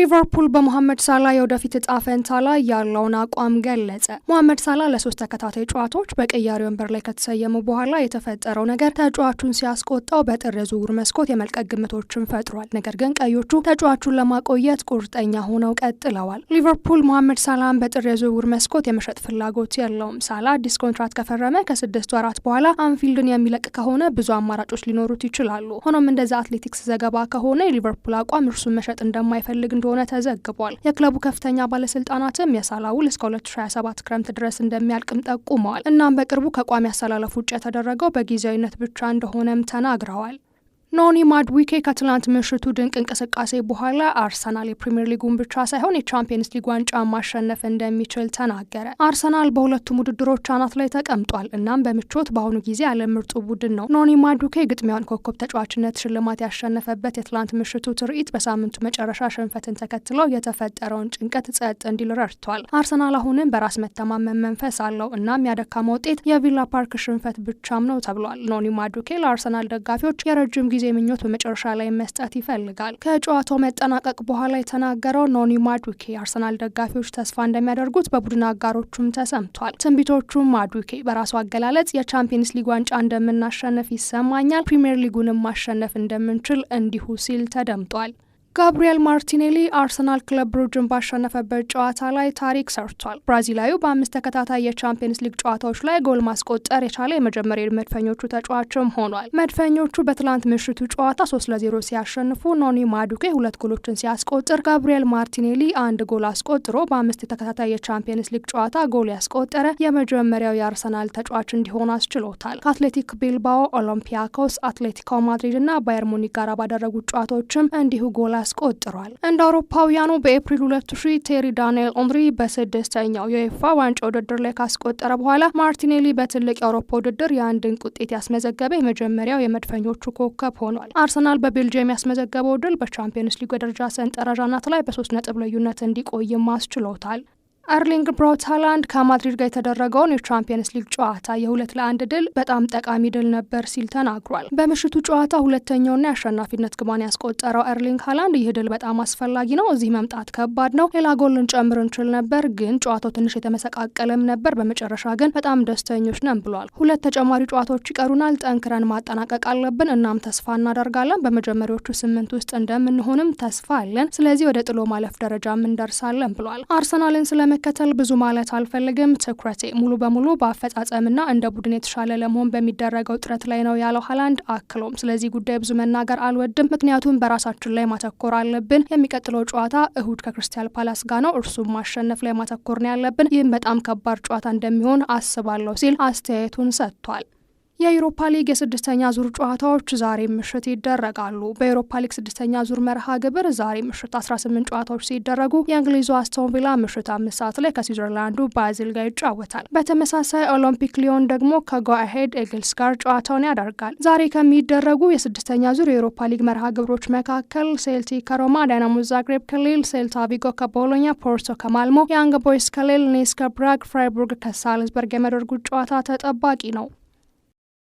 ሊቨርፑል በሞሐመድ ሳላህ የወደፊት ዕጣ ፈንታ ላይ ያለውን አቋም ገለጸ። ሞሐመድ ሳላህ ለ3 ተከታታይ ጨዋታዎች በቀያሪ ወንበር ላይ ከተሰየሙ በኋላ የተፈጠረው ነገር ተጫዋቹን ሲያስቆጣው በጥር የዝውውር መስኮት የመልቀቅ ግምቶችን ፈጥሯል። ነገር ግን ቀዮቹ ተጫዋቹን ለማቆየት ቁርጠኛ ሆነው ቀጥለዋል። ሊቨርፑል ሞሐመድ ሳላህን በጥር የዝውውር መስኮት የመሸጥ ፍላጎት የለውም። ሳላህ አዲስ ኮንትራት ከፈረመ ከ6 ወራት በኋላ አንፊልድን የሚለቅ ከሆነ ብዙ አማራጮች ሊኖሩት ይችላሉ። ሆኖም እንደዛ አትሌቲክስ ዘገባ ከሆነ የሊቨርፑል አቋም እርሱን መሸጥ እንደማይፈልግ እንደሆነ ተዘግቧል። የክለቡ ከፍተኛ ባለስልጣናትም የሳላህ ውል እስከ 2027 ክረምት ድረስ እንደሚያልቅም ጠቁመዋል። እናም በቅርቡ ከቋሚ አሰላለፍ ውጭ የተደረገው በጊዜያዊነት ብቻ እንደሆነም ተናግረዋል። ኖኒ ማዱዌኬ ከትላንት ምሽቱ ድንቅ እንቅስቃሴ በኋላ አርሰናል የፕሪሚየር ሊጉን ብቻ ሳይሆን የቻምፒየንስ ሊግ ዋንጫ ማሸነፍ እንደሚችል ተናገረ። አርሰናል በሁለቱም ውድድሮች አናት ላይ ተቀምጧል። እናም በምቾት በአሁኑ ጊዜ ዓለም ምርጡ ቡድን ነው። ኖኒ ማዱዌኬ ግጥሚያውን ኮከብ ተጫዋችነት ሽልማት ያሸነፈበት የትላንት ምሽቱ ትርኢት በሳምንቱ መጨረሻ ሽንፈትን ተከትለው የተፈጠረውን ጭንቀት ጸጥ እንዲል ረድቷል። አርሰናል አሁንም በራስ መተማመን መንፈስ አለው። እናም ያደካማ ውጤት የቪላ ፓርክ ሽንፈት ብቻም ነው ተብሏል። ኖኒ ማዱዌኬ ለአርሰናል ደጋፊዎች የረጅም ጊዜ ምኞት በመጨረሻ ላይ መስጠት ይፈልጋል። ከጨዋታው መጠናቀቅ በኋላ የተናገረው ኖኒ ማዱዌኬ አርሰናል ደጋፊዎች ተስፋ እንደሚያደርጉት በቡድን አጋሮቹም ተሰምቷል። ትንቢቶቹም ማዱዌኬ በራሱ አገላለጽ የቻምፒየንስ ሊግ ዋንጫ እንደምናሸንፍ ይሰማኛል፣ ፕሪሚየር ሊጉንም ማሸነፍ እንደምንችል እንዲሁ ሲል ተደምጧል። ጋብሪኤል ማርቲኔሊ አርሰናል ክለብ ብሩጅን ባሸነፈበት ጨዋታ ላይ ታሪክ ሰርቷል። ብራዚላዊው በ5 ተከታታይ የቻምፒየንስ ሊግ ጨዋታዎች ላይ ጎል ማስቆጠር የቻለ የመጀመሪያ መድፈኞቹ ተጫዋችም ሆኗል። መድፈኞቹ በትላንት ምሽቱ ጨዋታ 3-0 ሲያሸንፉ ኖኒ ማዱዌኬ 2 ጎሎችን ሲያስቆጥር ጋብሪኤል ማርቲኔሊ 1 ጎል አስቆጥሮ በ5 ተከታታይ የቻምፒየንስ ሊግ ጨዋታ ጎል ያስቆጠረ የመጀመሪያው የአርሰናል ተጫዋች እንዲሆን አስችሎታል። ከአትሌቲክ ቢልባኦ፣ ኦሎምፒያኮስ፣ አትሌቲኮ ማድሪድ እና ባየር ሙኒክ ጋር ባደረጉት ጨዋታዎችም እንዲሁ ጎል አስቆጥሯል። እንደ አውሮፓውያኑ በኤፕሪል 2000 ቴሪ ዳንኤል ኦንሪ በ6ኛው የዩኤፋ ዋንጫ ውድድር ላይ ካስቆጠረ በኋላ ማርቲኔሊ በትልቅ የአውሮፓ ውድድር የአንድ ድንቅ ውጤት ያስመዘገበ የመጀመሪያው የመድፈኞቹ ኮከብ ሆኗል። አርሰናል በቤልጅየም ያስመዘገበው ድል በቻምፒየንስ ሊግ የደረጃ ሰንጠረዥ አናት ላይ በ3 ነጥብ ልዩነት እንዲቆይም አስችሎታል። ኤርሊንግ ብራውት ሃላንድ ከማድሪድ ጋር የተደረገውን የቻምፒየንስ ሊግ ጨዋታ የ2-1 ድል በጣም ጠቃሚ ድል ነበር ሲል ተናግሯል። በምሽቱ ጨዋታ ሁለተኛውና የአሸናፊነት ግባን ያስቆጠረው ኤርሊንግ ሃላንድ ይህ ድል በጣም አስፈላጊ ነው፣ እዚህ መምጣት ከባድ ነው፣ ሌላ ጎል ልንጨምር እንችል ነበር፣ ግን ጨዋታው ትንሽ የተመሰቃቀለም ነበር፣ በመጨረሻ ግን በጣም ደስተኞች ነን ብሏል። 2 ተጨማሪ ጨዋታዎች ይቀሩናል፣ ጠንክረን ማጠናቀቅ አለብን፣ እናም ተስፋ እናደርጋለን፣ በመጀመሪያዎቹ 8 ውስጥ እንደምንሆንም ተስፋ አለን፣ ስለዚህ ወደ ጥሎ ማለፍ ደረጃም እንደርሳለን ብሏል። አርሰናልን መከተል ብዙ ማለት አልፈልግም፣ ትኩረቴ ሙሉ በሙሉ በአፈጻጸምና እንደ ቡድን የተሻለ ለመሆን በሚደረገው ጥረት ላይ ነው ያለው ሃላንድ አክሎም ስለዚህ ጉዳይ ብዙ መናገር አልወድም፣ ምክንያቱም በራሳችን ላይ ማተኮር አለብን። የሚቀጥለው ጨዋታ እሁድ ከክሪስታል ፓላስ ጋር ነው፣ እርሱም ማሸነፍ ላይ ማተኮር ነው ያለብን። ይህም በጣም ከባድ ጨዋታ እንደሚሆን አስባለሁ ሲል አስተያየቱን ሰጥቷል። የዩሮፓ ሊግ የ6ኛ ዙር ጨዋታዎች ዛሬ ምሽት ይደረጋሉ። በዩሮፓ ሊግ 6ኛ ዙር መርሃ ግብር ዛሬ ምሽት 18 ጨዋታዎች ሲደረጉ የእንግሊዙ አስቶን ቪላ ምሽት 5 ሰዓት ላይ ከስዊዘርላንዱ ባዚል ጋር ይጫወታል። በተመሳሳይ ኦሎምፒክ ሊዮን ደግሞ ከጎ አሄድ ኤግልስ ጋር ጨዋታውን ያደርጋል። ዛሬ ከሚደረጉ የ6ኛ ዙር የዩሮፓ ሊግ መርሃ ግብሮች መካከል ሴልቲክ ከሮማ፣ ዳይናሞ ዛግሬብ ከሊል፣ ሴልታ ቪጎ ከቦሎኛ፣ ፖርቶ ከማልሞ፣ ያንግ ቦይስ ከሊል፣ ኒስ ከብራግ፣ ፍራይቡርግ ከሳልዝበርግ የሚያደርጉት ጨዋታ ተጠባቂ ነው።